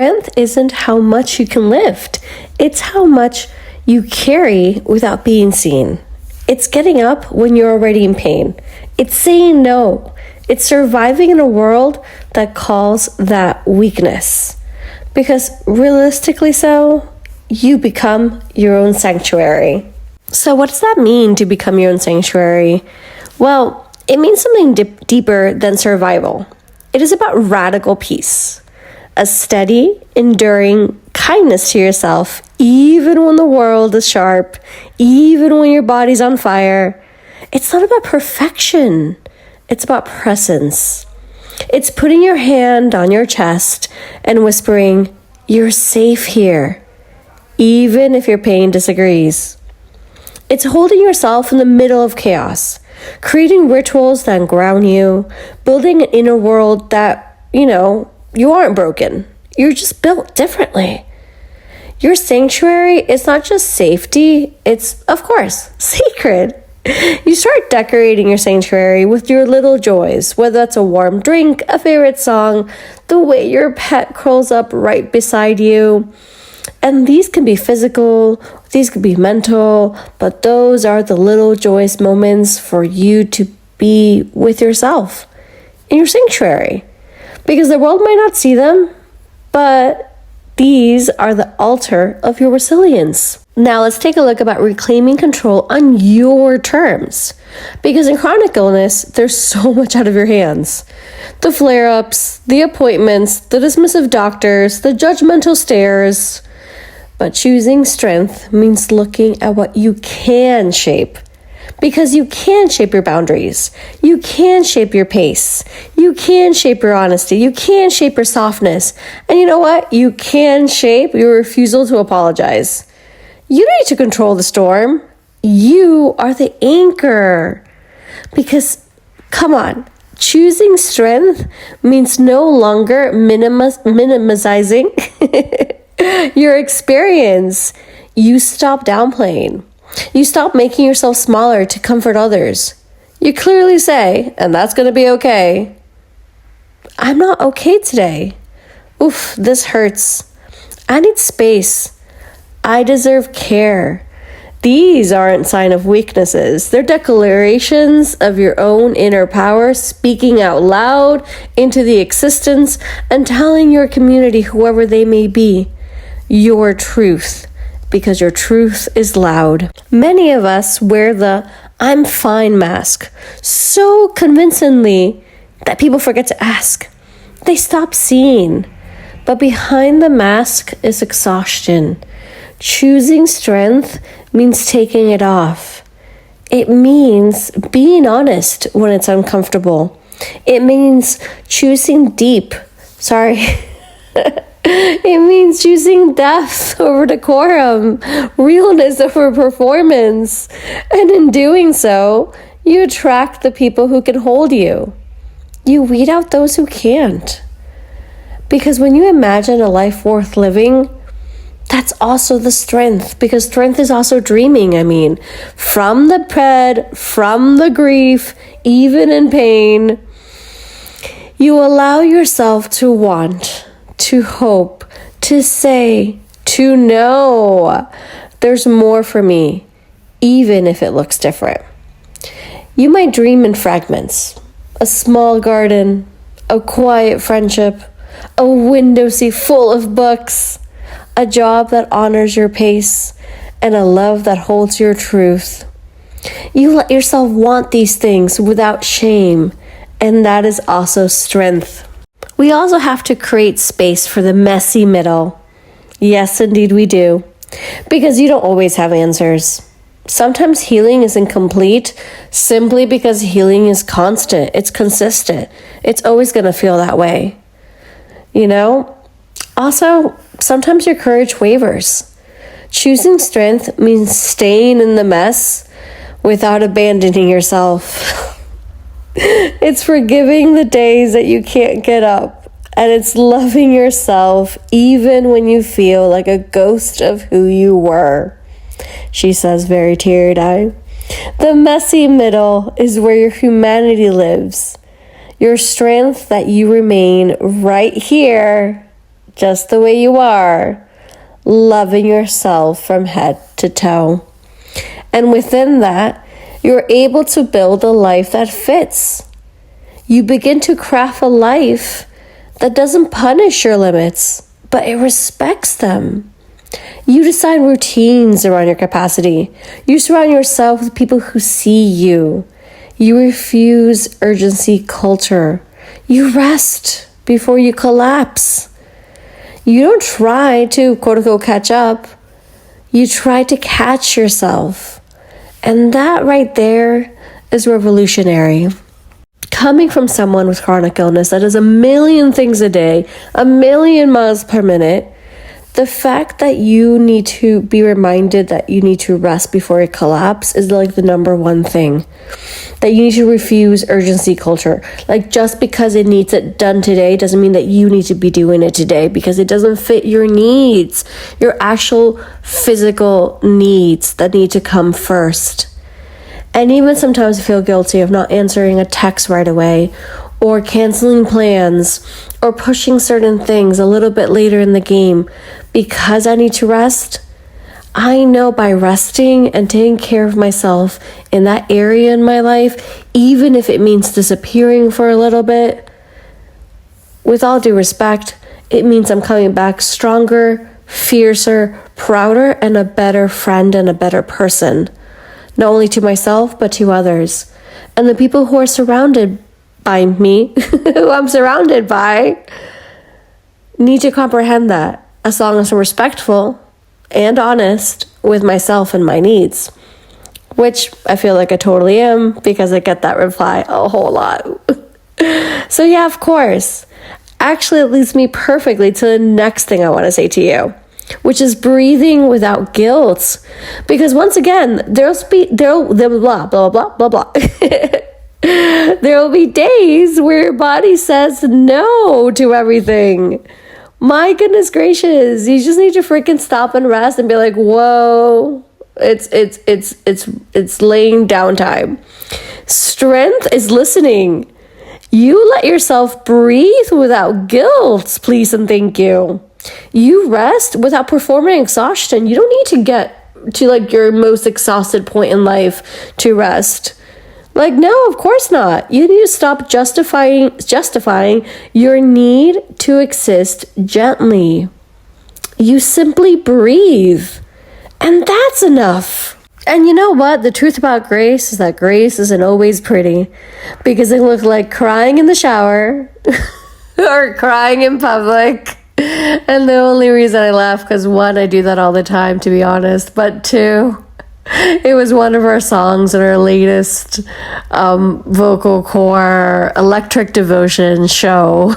Strength isn't how much you can lift, it's how much you carry without being seen. It's getting up when you're already in pain. It's saying no. It's surviving in a world that calls that weakness. Because realistically you become your own sanctuary. So what does that mean to become your own sanctuary? Well, it means something deeper than survival. It is about radical peace. A steady, enduring kindness to yourself, even when the world is sharp, even when your body's on fire. It's not about perfection. It's about presence. It's putting your hand on your chest and whispering, "You're safe here," even if your pain disagrees. It's holding yourself in the middle of chaos, creating rituals that ground you, building an inner world that, you aren't broken. You're just built differently. Your sanctuary is not just safety, it's, of course, sacred. You start decorating your sanctuary with your little joys, whether that's a warm drink, a favorite song, the way your pet curls up right beside you. And these can be physical, these could be mental, but those are the little joyous moments for you to be with yourself in your sanctuary. Because the world might not see them, but these are the altar of your resilience. Now let's take a look about reclaiming control on your terms. Because in chronic illness, there's so much out of your hands. The flare-ups, the appointments, the dismissive doctors, the judgmental stares. But choosing strength means looking at what you can shape. Because you can shape your boundaries. You can shape your pace. You can shape your honesty. You can shape your softness. And you know what? You can shape your refusal to apologize. You don't need to control the storm. You are the anchor. Because, come on, choosing strength means no longer minimizing your experience. You stop downplaying. You stop making yourself smaller to comfort others. You clearly say, and that's going to be okay, "I'm not okay today. Oof, this hurts. I need space. I deserve care." These aren't signs of weaknesses. They're declarations of your own inner power, speaking out loud into the existence and telling your community, whoever they may be, your truth. Because your truth is loud. Many of us wear the "I'm fine" mask so convincingly that people forget to ask. They stop seeing. But behind the mask is exhaustion. Choosing strength means taking it off. It means being honest when it's uncomfortable. It means choosing It means choosing depth over decorum, realness over performance. And in doing so, you attract the people who can hold you. You weed out those who can't. Because when you imagine a life worth living, that's also the strength. Because strength is also dreaming, from the dread, from the grief, even in pain. You allow yourself to want, to hope, to say, to know there's more for me, even if it looks different. You might dream in fragments, a small garden, a quiet friendship, a window seat full of books, a job that honors your pace, and a love that holds your truth. You let yourself want these things without shame, and that is also strength. We also have to create space for the messy middle. Yes, indeed we do. Because you don't always have answers. Sometimes healing is incomplete simply because healing is constant. It's consistent. It's always going to feel that way. Also, sometimes your courage wavers. Choosing strength means staying in the mess without abandoning yourself. It's forgiving the days that you can't get up, and it's loving yourself even when you feel like a ghost of who you were. She says, very teary-eyed. The messy middle is where your humanity lives. Your strength that you remain right here, just the way you are, loving yourself from head to toe. And within that, you're able to build a life that fits. You begin to craft a life that doesn't punish your limits, but it respects them. You design routines around your capacity. You surround yourself with people who see you. You refuse urgency culture. You rest before you collapse. You don't try to, quote unquote, catch up. You try to catch yourself. And that right there is revolutionary. Coming from someone with chronic illness that does a million things a day, a million miles per minute, the fact that you need to be reminded that you need to rest before it collapse is like the number one thing. That you need to refuse urgency culture. Like, just because it needs it done today doesn't mean that you need to be doing it today, because it doesn't fit your needs, your actual physical needs that need to come first. And even sometimes I feel guilty of not answering a text right away, or canceling plans, or pushing certain things a little bit later in the game because I need to rest. I know by resting and taking care of myself in that area in my life, even if it means disappearing for a little bit, with all due respect, it means I'm coming back stronger, fiercer, prouder, and a better friend and a better person. Not only to myself, but to others. And the people who are surrounded by me, who I'm surrounded by, need to comprehend that, as long as I'm respectful and honest with myself and my needs. Which I feel like I totally am, because I get that reply a whole lot. So yeah, of course. Actually, it leads me perfectly to the next thing I want to say to you, which is breathing without guilt. Because once again, there blah, blah, blah, blah, blah. There will be days where your body says no to everything. My goodness gracious, you just need to freaking stop and rest and be like, whoa, it's laying down time. Strength is listening. You let yourself breathe without guilt, please and thank you. You rest without performing exhaustion. You don't need to get to like your most exhausted point in life to rest. Like, no, of course not. You need to stop justifying your need to exist gently. You simply breathe. And that's enough. And you know what? The truth about grace is that grace isn't always pretty. Because it looks like crying in the shower or crying in public. And the only reason I laugh, because one, I do that all the time, to be honest. But two, it was one of our songs in our latest vocal core electric devotion show,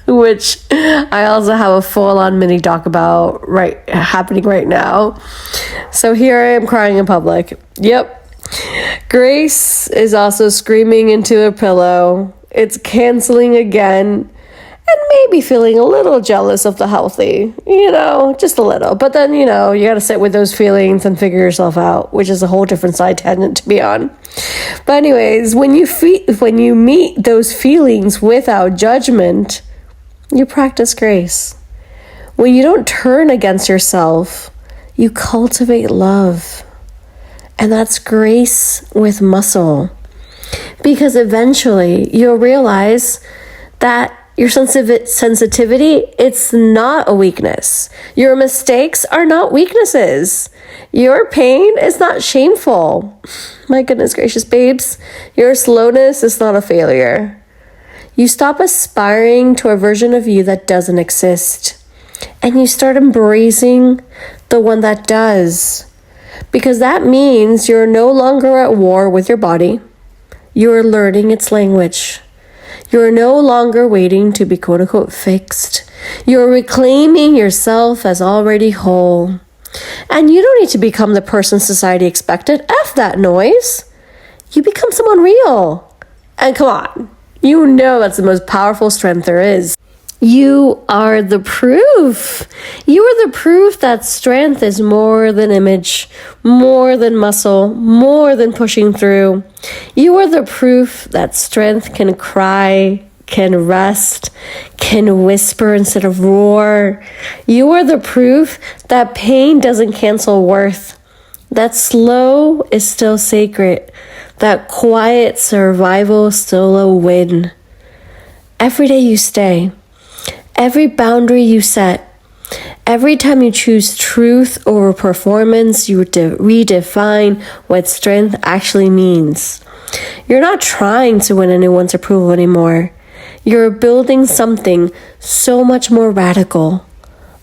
which I also have a full-on mini doc about happening right now. So here I am crying in public. Yep. Grace is also screaming into a pillow. It's canceling again. And maybe feeling a little jealous of the healthy, just a little. But then, you got to sit with those feelings and figure yourself out, which is a whole different side tangent to be on. But anyways, when you meet those feelings without judgment, you practice grace. When you don't turn against yourself, you cultivate love. And that's grace with muscle. Because eventually you'll realize that your sensitivity, it's not a weakness. Your mistakes are not weaknesses. Your pain is not shameful. My goodness gracious, babes. Your slowness is not a failure. You stop aspiring to a version of you that doesn't exist. And you start embracing the one that does. Because that means you're no longer at war with your body. You're learning its language. You're no longer waiting to be quote unquote fixed. You're reclaiming yourself as already whole. And you don't need to become the person society expected. F that noise. You become someone real. And come on, you know that's the most powerful strength there is. You are the proof. You are the proof that strength is more than image, more than muscle, more than pushing through. You are the proof that strength can cry, can rest, can whisper instead of roar. You are the proof that pain doesn't cancel worth, that slow is still sacred, that quiet survival is still a win. Every day you stay, every boundary you set, every time you choose truth over performance, you redefine what strength actually means. You're not trying to win anyone's approval anymore. You're building something so much more radical.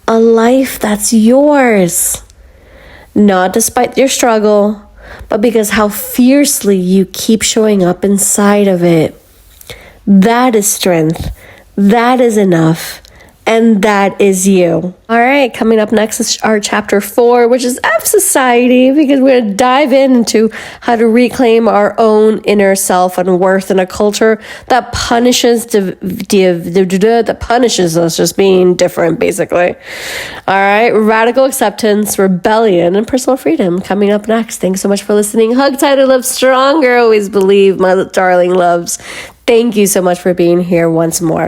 A life that's yours. Not despite your struggle, but because how fiercely you keep showing up inside of it. That is strength. That is enough. And that is you. All right, coming up next is our chapter 4, which is F Society, because we're going to dive into how to reclaim our own inner self and worth in a culture that punishes that punishes us just being different, basically. All right, radical acceptance, rebellion, and personal freedom coming up next. Thanks so much for listening. Hug tight and live stronger. Always believe, my darling loves. Thank you so much for being here once more.